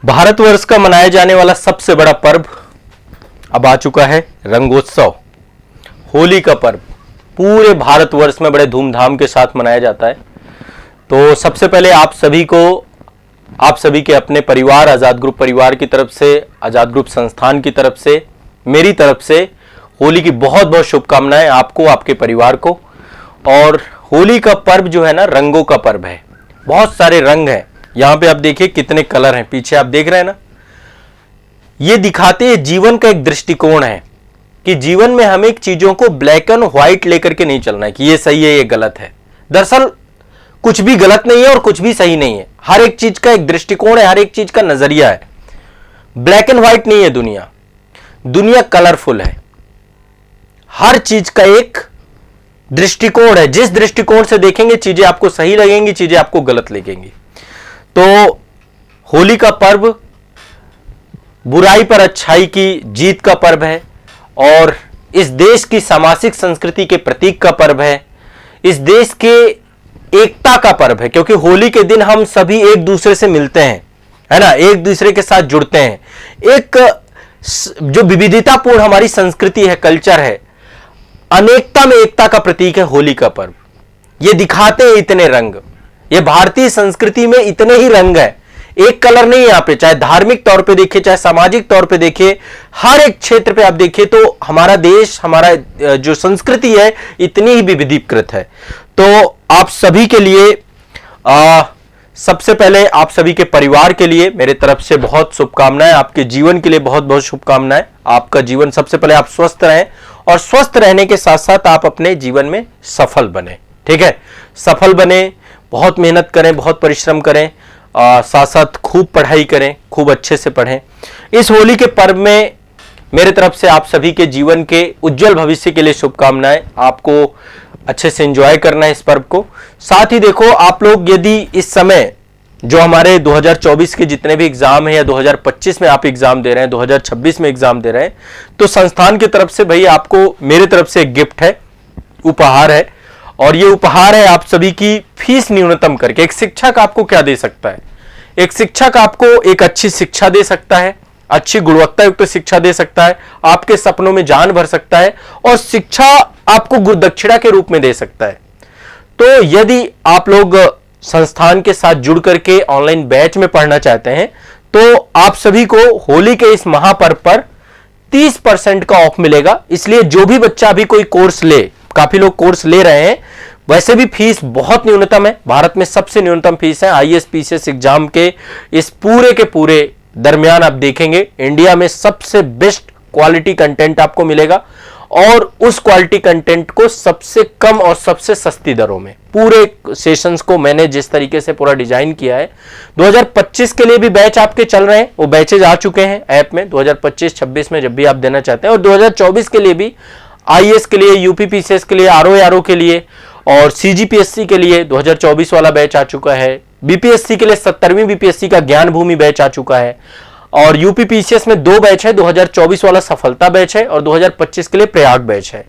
भारतवर्ष का मनाया जाने वाला सबसे बड़ा पर्व अब आ चुका है, रंगोत्सव, होली का पर्व पूरे भारतवर्ष में बड़े धूमधाम के साथ मनाया जाता है। तो सबसे पहले आप सभी के अपने परिवार, आजाद ग्रुप परिवार की तरफ से, आजाद ग्रुप संस्थान की तरफ से, मेरी तरफ से होली की बहुत बहुत शुभकामनाएं आपको, आपके परिवार को। और होली का पर्व जो है ना, रंगों का पर्व है। बहुत सारे रंग हैं, यहां पे आप देखिए कितने कलर हैं, पीछे आप देख रहे हैं ना। ये दिखाते हैं जीवन का एक दृष्टिकोण है कि जीवन में हमें चीजों को ब्लैक एंड व्हाइट लेकर के नहीं चलना है कि ये सही है, ये गलत है। दरअसल कुछ भी गलत नहीं है और कुछ भी सही नहीं है। हर एक चीज का एक दृष्टिकोण है, हर एक चीज का नजरिया है। ब्लैक एंड व्हाइट नहीं है दुनिया कलरफुल है। हर चीज का एक दृष्टिकोण है, जिस दृष्टिकोण से देखेंगे चीजें आपको सही लगेंगी, चीजें आपको गलत लगेंगी। तो होली का पर्व बुराई पर अच्छाई की जीत का पर्व है और इस देश की सामाजिक संस्कृति के प्रतीक का पर्व है, इस देश के एकता का पर्व है। क्योंकि होली के दिन हम सभी एक दूसरे से मिलते हैं, है ना, एक दूसरे के साथ जुड़ते हैं। एक जो विविधतापूर्ण हमारी संस्कृति है, कल्चर है, अनेकता में एकता का प्रतीक है होली का पर्व। ये दिखाते हैं इतने रंग, ये भारतीय संस्कृति में इतने ही रंग है, एक कलर नहीं। यहां पे चाहे धार्मिक तौर पे देखिए, चाहे सामाजिक तौर पे देखिए, हर एक क्षेत्र पे आप देखिए तो हमारा देश, हमारा जो संस्कृति है इतनी ही विविधीकृत है। तो आप सभी के लिए सबसे पहले आप सभी के परिवार के लिए मेरे तरफ से बहुत शुभकामनाएं, आपके जीवन के लिए बहुत बहुत शुभकामनाएं। आपका जीवन, सबसे पहले आप स्वस्थ रहें और स्वस्थ रहने के साथ साथ आप अपने जीवन में सफल बने। ठीक है, सफल बने, बहुत मेहनत करें, बहुत परिश्रम करें, साथ साथ खूब पढ़ाई करें, खूब अच्छे से पढ़ें। इस होली के पर्व में मेरे तरफ से आप सभी के जीवन के उज्जवल भविष्य के लिए शुभकामनाएं। आपको अच्छे से एंजॉय करना है इस पर्व को। साथ ही देखो, आप लोग यदि इस समय जो हमारे 2024 के जितने भी एग्जाम है या 2025 में आप एग्जाम दे रहे हैं, 2026 में एग्जाम दे रहे हैं, तो संस्थान की तरफ से भाई आपको मेरे तरफ से एक गिफ्ट है, उपहार है। और ये उपहार है आप सभी की फीस न्यूनतम करके। एक शिक्षक आपको क्या दे सकता है? एक शिक्षक आपको एक अच्छी शिक्षा दे सकता है, अच्छी गुणवत्ता युक्त शिक्षा दे सकता है, आपके सपनों में जान भर सकता है और शिक्षा आपको गुरुदक्षिणा के रूप में दे सकता है। तो यदि आप लोग संस्थान के साथ जुड़ करके ऑनलाइन बैच में पढ़ना चाहते हैं तो आप सभी को होली के इस महापर्व पर 30% का ऑफ मिलेगा। इसलिए जो भी बच्चा अभी कोई कोर्स ले, काफी लोग कोर्स ले रहे हैं, वैसे भी फीस बहुत न्यूनतम है, भारत में सबसे न्यूनतम फीस है। आईएएस पीसीएस एग्जाम के इस पूरे के पूरे दरमियान आप देखेंगे इंडिया में सबसे बेस्ट क्वालिटी कंटेंट आपको मिलेगा और उस क्वालिटी कंटेंट को सबसे कम और सबसे सस्ती दरों में। पूरे सेशंस को मैंने जिस तरीके से पूरा डिजाइन किया है, 2025 के लिए भी बैच आपके चल रहे हैं, वो बैचेज आ चुके हैं ऐप में 2025-26 में जब भी आप देना चाहते हैं। और 2024 के लिए भी, आईएएस के लिए, यूपीपीसीएस के लिए, आरओ के लिए और सीजीपीएससी के लिए 2024 वाला बैच आ चुका है। बीपीएससी के लिए 17वीं बीपीएससी का ज्ञान भूमि बैच आ चुका है और यूपीपीसीएस में 2 बैच है, 2024 वाला सफलता बैच है और 2025 के लिए प्रयाग बैच है।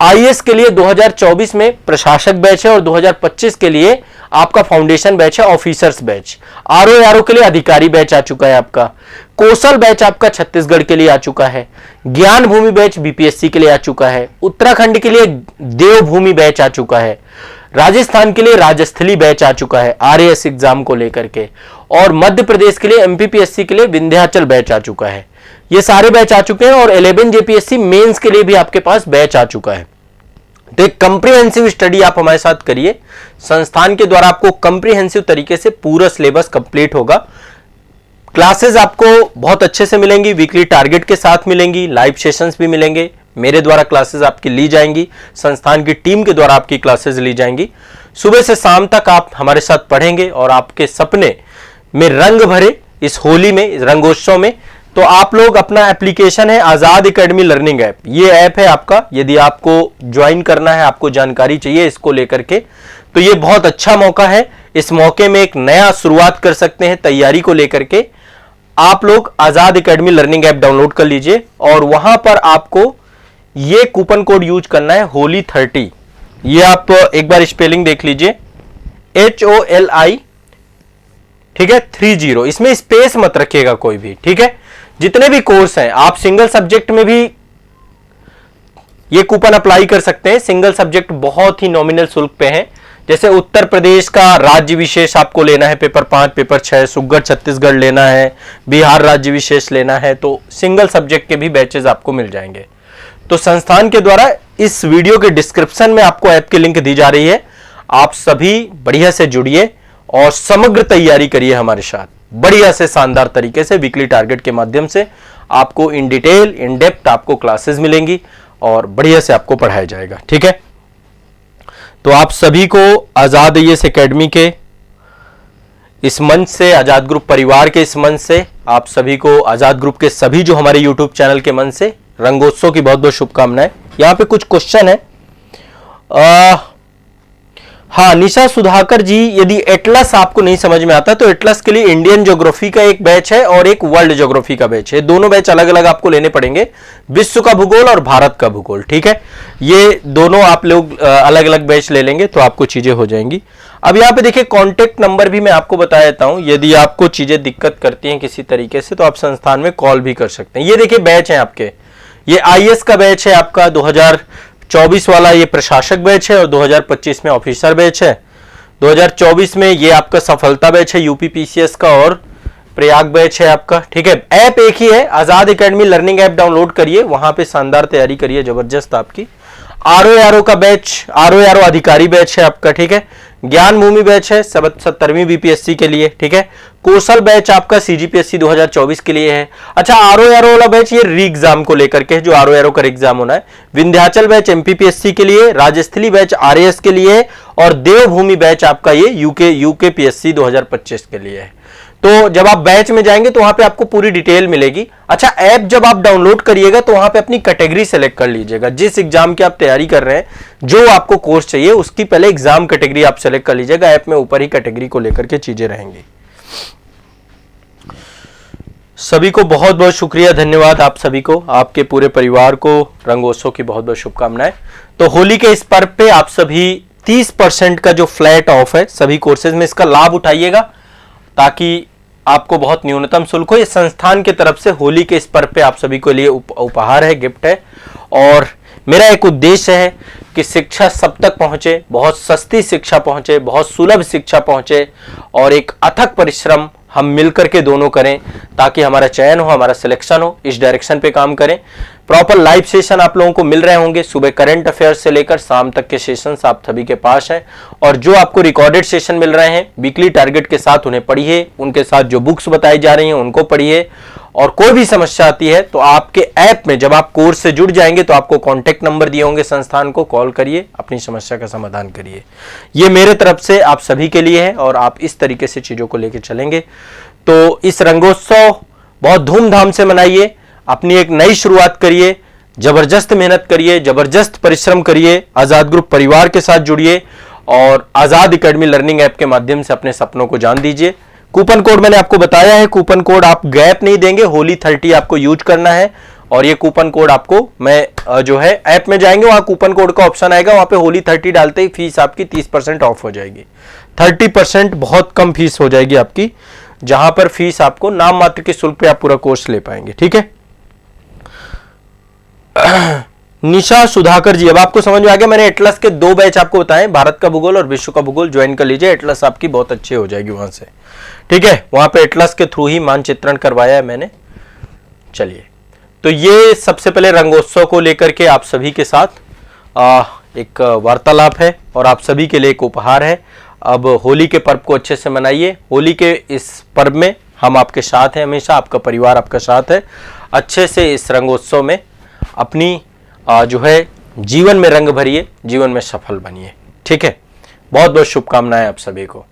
आईएएस के लिए 2024 में प्रशासक बैच है और 2025 के लिए आपका फाउंडेशन बैच है, ऑफिसर्स बैच। आरओ के लिए अधिकारी बैच आ चुका है आपका। कौशल बैच आपका छत्तीसगढ़ के लिए आ चुका है। ज्ञान भूमि बैच बीपीएससी के लिए आ चुका है। उत्तराखंड के लिए देवभूमि बैच आ चुका है। राजस्थान के लिए राजस्थली बैच आ चुका है आरएएस एग्जाम को लेकर के। और मध्य प्रदेश के लिए एमपीपीएससी के लिए विंध्याचल बैच आ चुका है। ये सारे बैच आ चुके हैं और 11 जेपीएससी मेंस के लिए भी आपके पास बैच आ चुका है। तो एक कंप्रीहेंसिव स्टडी आप हमारे साथ करिए। संस्थान के द्वारा आपको कंप्रीहेंसिव तरीके से पूरा सिलेबस कंप्लीट होगा। क्लासेस आपको बहुत अच्छे से मिलेंगी, वीकली टारगेट के साथ मिलेंगी, लाइव सेशंस भी मिलेंगे। मेरे द्वारा क्लासेस आपकी ली जाएंगी, संस्थान की टीम के द्वारा आपकी क्लासेस ली जाएंगी। सुबह से शाम तक आप हमारे साथ पढ़ेंगे और आपके सपने में रंग भरे इस होली में, इस रंगोत्सव में। तो आप लोग अपना एप्लीकेशन है आजाद एकेडमी लर्निंग ऐप, ये ऐप है आपका। यदि आपको ज्वाइन करना है, आपको जानकारी चाहिए इसको लेकर के, तो ये बहुत अच्छा मौका है। इस मौके में एक नया शुरुआत कर सकते हैं तैयारी को लेकर के। आप लोग आजाद एकेडमी लर्निंग ऐप डाउनलोड कर लीजिए और वहां पर आपको ये कूपन कोड यूज करना है, होली 30। ये आप एक बार स्पेलिंग देख लीजिए, HOLI ठीक है, 30, इसमें स्पेस मत रखिएगा कोई भी, ठीक है। जितने भी कोर्स हैं आप सिंगल सब्जेक्ट में भी ये कूपन अप्लाई कर सकते हैं। सिंगल सब्जेक्ट बहुत ही नॉमिनल शुल्क पे हैं। जैसे उत्तर प्रदेश का राज्य विशेष आपको लेना है पेपर 5, पेपर 6, सुगढ़ छत्तीसगढ़ लेना है, बिहार राज्य विशेष लेना है, तो सिंगल सब्जेक्ट के भी बैचेस आपको मिल जाएंगे। तो संस्थान के द्वारा इस वीडियो के डिस्क्रिप्शन में आपको ऐप की लिंक दी जा रही है। आप सभी बढ़िया से जुड़िए और समग्र तैयारी करिए हमारे साथ, बढ़िया से शानदार तरीके से। वीकली टारगेट के माध्यम से आपको इन डिटेल इन डेप्थ आपको क्लासेस मिलेंगी और बढ़िया से आपको पढ़ाया जाएगा, ठीक है। तो आप सभी को आजाद आईएएस एकेडमी के इस मंच से, आजाद ग्रुप परिवार के इस मंच से, आप सभी को आजाद ग्रुप के सभी जो हमारे यूट्यूब चैनल के मंच से रंगोत्सव की बहुत बहुत शुभकामनाएं। यहां पे कुछ क्वेश्चन है। हाँ, निशा सुधाकर जी, यदि एटलस आपको नहीं समझ में आता तो एटलस के लिए इंडियन ज्योग्राफी का एक बैच है और एक वर्ल्ड ज्योग्राफी का बैच है। दोनों बैच अलग अलग आपको लेने पड़ेंगे, विश्व का भूगोल और भारत का भूगोल, ठीक है। ये दोनों आप लोग अलग अलग बैच ले लेंगे तो आपको चीजें हो जाएंगी। अब यहाँ पे देखिए कॉन्टेक्ट नंबर भी मैं आपको बता देता हूं। यदि आपको चीजें दिक्कत करती हैं किसी तरीके से तो आप संस्थान में कॉल भी कर सकते हैं। ये देखिए बैच है आपके, ये आईएएस का बैच है आपका 2024 वाला, ये प्रशासक बैच है और 2025 में ऑफिसर बैच है। 2024 में ये आपका सफलता बैच है यूपी पीसीएस का और प्रयाग बैच है आपका, ठीक है। ऐप एक ही है, आजाद एकेडमी लर्निंग ऐप डाउनलोड करिए, वहां पे शानदार तैयारी करिए, जबरदस्त आपकी। आरओ का बैच, आरओ अधिकारी बैच है आपका, ठीक है। ज्ञान भूमि बैच है 70वीं बीपीएससी के लिए, ठीक है। कौशल बैच आपका सीजीपीएससी 2024 के लिए है। अच्छा, आरओ वाला बैच ये री एग्जाम को लेकर के, जो आरओ का एग्जाम होना है। विंध्याचल बैच एमपीपीएससी के लिए, राजस्थली बैच आरएएस के लिए और देवभूमि बैच आपका ये यूके पीएससी 2025 के लिए है। तो जब आप बैच में जाएंगे तो वहां पे आपको पूरी डिटेल मिलेगी। अच्छा, ऐप जब आप डाउनलोड करिएगा तो वहां पे अपनी कैटेगरी सेलेक्ट कर लीजिएगा। जिस एग्जाम की आप तैयारी कर रहे हैं, जो आपको कोर्स चाहिए, उसकी पहले एग्जाम कैटेगरी आप सेलेक्ट कर लीजिएगा। ऐप में ऊपर ही कैटेगरी को लेकर के चीजें रहेंगी। सभी को बहुत बहुत शुक्रिया, धन्यवाद आप सभी को, आपके पूरे परिवार को रंगोत्सव की बहुत बहुत शुभकामनाएं। तो होली के इस पर्व पे आप सभी 30% का जो फ्लैट ऑफ है सभी कोर्सेज में, इसका लाभ उठाइएगा ताकि आपको बहुत न्यूनतम शुल्क हो। ये संस्थान की तरफ से होली के इस पर्व पे आप सभी के लिए उपहार है, गिफ्ट है। और मेरा एक उद्देश्य है कि शिक्षा सब तक पहुंचे, बहुत सस्ती शिक्षा पहुंचे, बहुत सुलभ शिक्षा पहुंचे और एक अथक परिश्रम हम मिलकर के दोनों करें ताकि हमारा चयन हो, हमारा सिलेक्शन हो। इस डायरेक्शन पे काम करें। प्रॉपर लाइव सेशन आप लोगों को मिल रहे होंगे, सुबह करंट अफेयर्स से लेकर शाम तक के सेशंस आप सभी के पास हैं। और जो आपको रिकॉर्डेड सेशन मिल रहे हैं वीकली टारगेट के साथ, उन्हें पढ़िए, उनके साथ जो बुक्स बताई जा रही हैं उनको पढ़िए। और कोई भी समस्या आती है तो आपके ऐप में जब आप कोर्स से जुड़ जाएंगे तो आपको कॉन्टेक्ट नंबर दिए होंगे संस्थान को, कॉल करिए, अपनी समस्या का समाधान करिए। ये मेरे तरफ से आप सभी के लिए है और आप इस तरीके से चीजों को लेकर चलेंगे तो इस रंगोत्सव बहुत धूमधाम से मनाइए, अपनी एक नई शुरुआत करिए, जबरदस्त मेहनत करिए, जबरदस्त परिश्रम करिए, आजाद ग्रुप परिवार के साथ जुड़िए और आजाद एकेडमी लर्निंग ऐप के माध्यम से अपने सपनों को जान दीजिए। कूपन कोड मैंने आपको बताया है, कूपन कोड आप गैप नहीं देंगे, होली 30 आपको यूज करना है। और ये कूपन कोड आपको मैं जो है ऐप में जाएंगे वहां कूपन कोड का ऑप्शन आएगा, वहां पे होली 30 डालते ही फीस आपकी 30% ऑफ हो जाएगी। 30% बहुत कम फीस हो जाएगी आपकी, जहां पर फीस आपको नाम मात्र के शुल्क पे आप पूरा कोर्स ले पाएंगे, ठीक है। निशा सुधाकर जी, अब आपको समझ में आ गया। मैंने एटलस के 2 बैच आपको बताए, भारत का भूगोल और विश्व का भूगोल, ज्वाइन कर लीजिए। एटलस आपकी बहुत अच्छी हो जाएगी वहां से, ठीक है। वहां पे एटलस के थ्रू ही मानचित्रण करवाया है मैंने। चलिए, तो ये सबसे पहले रंगोत्सव को लेकर के आप सभी के साथ एक वार्तालाप है और आप सभी के लिए एक उपहार है। अब होली के पर्व को अच्छे से मनाइए। होली के इस पर्व में हम आपके साथ हैं, हमेशा आपका परिवार आपका साथ है। अच्छे से इस रंगोत्सव में अपनी जो है जीवन में रंग भरिए, जीवन में सफल बनिए, ठीक है। बहुत बहुत शुभकामनाएं आप सभी को।